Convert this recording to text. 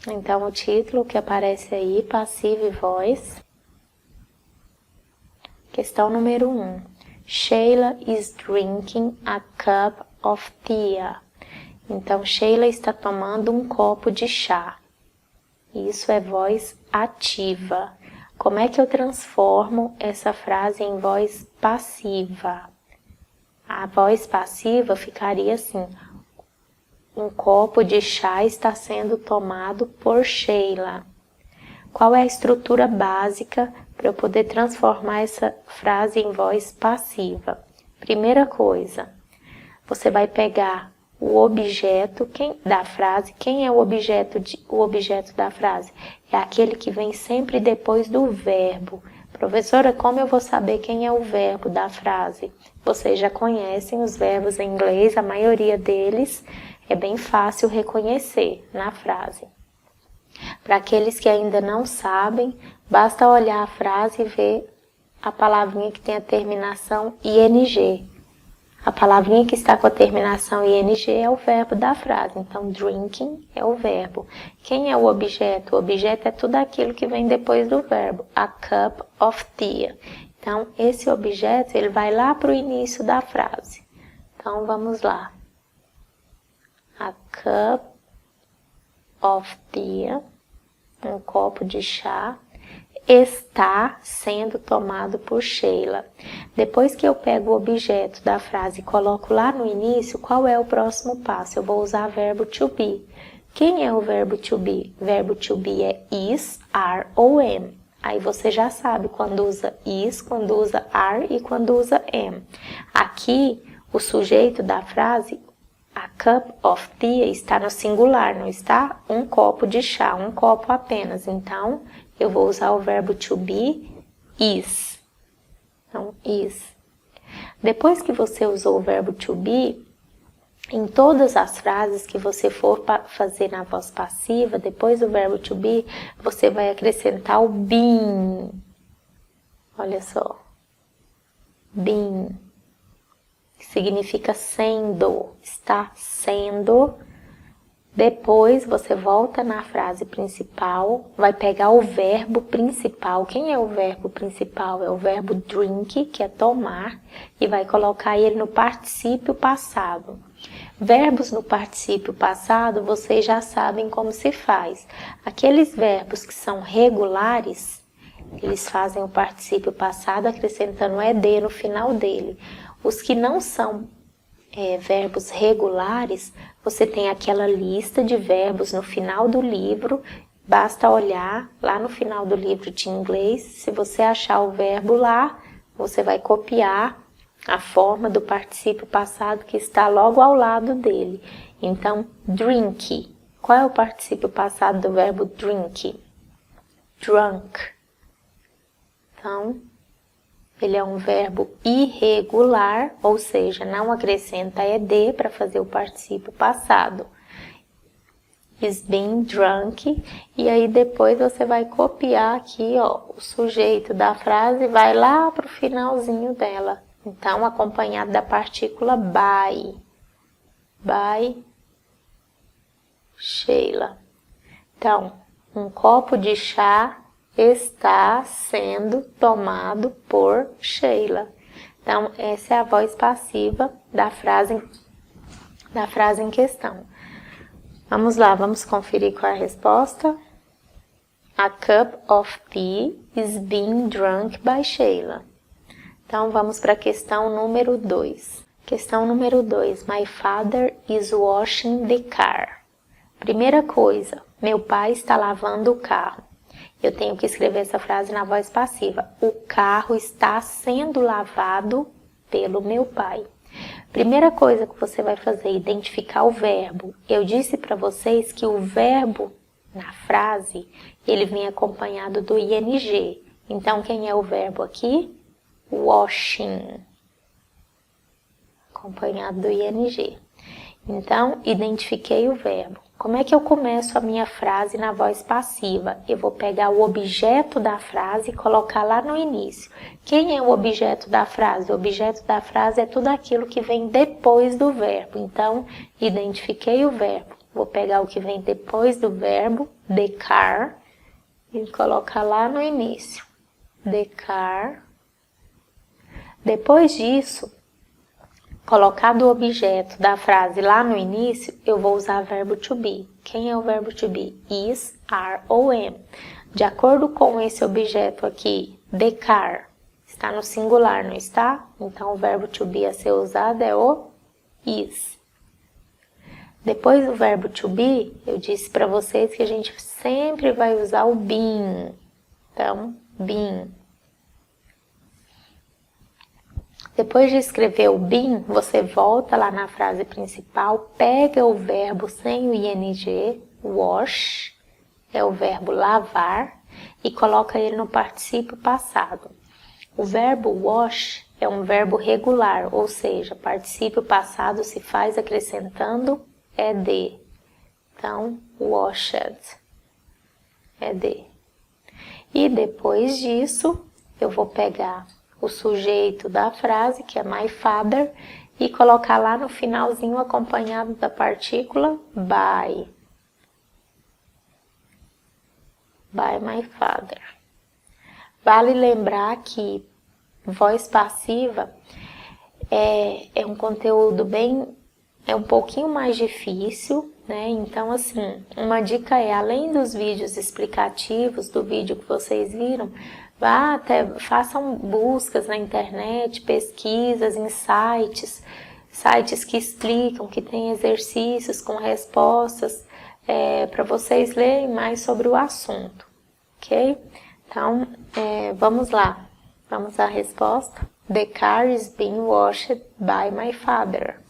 Então, o título que aparece aí, passiva e voz. Questão número 1. Sheila is drinking a cup of tea. Então, Sheila está tomando um copo de chá. Isso é voz ativa. Como é que eu transformo essa frase em voz passiva? A voz passiva ficaria assim: um copo de chá está sendo tomado por Sheila. Qual é a estrutura básica para eu poder transformar essa frase em voz passiva? Primeira coisa, você vai pegar o objeto da frase. Quem é o objeto da frase? É aquele que vem sempre depois do verbo. Professora, como eu vou saber quem é o verbo da frase? Vocês já conhecem os verbos em inglês, a maioria deles é bem fácil reconhecer na frase. Para aqueles que ainda não sabem, basta olhar a frase e ver a palavrinha que tem a terminação ing. A palavrinha que está com a terminação ing é o verbo da frase. Então, drinking é o verbo. Quem é o objeto? O objeto é tudo aquilo que vem depois do verbo. A cup of tea. Então, esse objeto ele vai lá para o início da frase. Então, vamos lá. A cup of tea, um copo de chá, está sendo tomado por Sheila. Depois que eu pego o objeto da frase e coloco lá no início, qual é o próximo passo? Eu vou usar o verbo to be. Quem é o verbo to be? O verbo to be é is, are ou am. Aí você já sabe quando usa is, quando usa are e quando usa am. Aqui, o sujeito da frase, a cup of tea, está no singular, não está? Um copo de chá, um copo apenas. Então, eu vou usar o verbo to be, is. Então, is. Depois que você usou o verbo to be, em todas as frases que você for fazer na voz passiva, depois do verbo to be, você vai acrescentar o been. Olha só. Been. Que significa sendo, está sendo. Depois você volta na frase principal, vai pegar o verbo principal. Quem é o verbo principal? É o verbo drink, que é tomar, e vai colocar ele no particípio passado. Verbos no particípio passado, vocês já sabem como se faz. Aqueles verbos que são regulares, eles fazem o particípio passado acrescentando ed no final dele. Os que não são verbos regulares, você tem aquela lista de verbos no final do livro, basta olhar lá no final do livro de inglês, se você achar o verbo lá, você vai copiar a forma do particípio passado que está logo ao lado dele. Então, drink. Qual é o particípio passado do verbo drink? Drunk. Então, ele é um verbo irregular, ou seja, não acrescenta ed para fazer o particípio passado. Is being drunk. E aí depois você vai copiar aqui, ó, o sujeito da frase e vai lá para o finalzinho dela. Então, acompanhado da partícula by. By Sheila. Então, um copo de chá está sendo tomado por Sheila. Então, essa é a voz passiva da frase em questão. Vamos lá, vamos conferir qual é a resposta. A cup of tea is being drunk by Sheila. Então, vamos para a questão número 2. Questão número 2. My father is washing the car. Primeira coisa, meu pai está lavando o carro. Eu tenho que escrever essa frase na voz passiva. O carro está sendo lavado pelo meu pai. Primeira coisa que você vai fazer é identificar o verbo. Eu disse para vocês que o verbo na frase, ele vem acompanhado do ing. Então, quem é o verbo aqui? Washing. Acompanhado do ing. Então, identifiquei o verbo. Como é que eu começo a minha frase na voz passiva? Eu vou pegar o objeto da frase e colocar lá no início. Quem é o objeto da frase? O objeto da frase é tudo aquilo que vem depois do verbo. Então, identifiquei o verbo. Vou pegar o que vem depois do verbo, the car, e colocar lá no início. The car. Depois disso, colocar do objeto da frase lá no início, eu vou usar verbo to be. Quem é o verbo to be? Is, are ou am. De acordo com esse objeto aqui, the car, está no singular, não está? Então, o verbo to be a ser usado é o is. Depois do verbo to be, eu disse para vocês que a gente sempre vai usar o been. Então, been. Depois de escrever o been, você volta lá na frase principal, pega o verbo sem o ing, wash, é o verbo lavar, e coloca ele no particípio passado. O verbo wash é um verbo regular, ou seja, particípio passado se faz acrescentando ed. Então, washed, ed. E depois disso, eu vou pegar o sujeito da frase, que é my father, e colocar lá no finalzinho acompanhado da partícula by. By my father. Vale lembrar que voz passiva é um conteúdo um pouquinho mais difícil, né? Então, assim, uma dica é, além dos vídeos explicativos, do vídeo que vocês viram, façam buscas na internet, pesquisas em sites que explicam, que tem exercícios com respostas, para vocês lerem mais sobre o assunto, ok? Então, vamos lá. Vamos à resposta. The car is being washed by my father.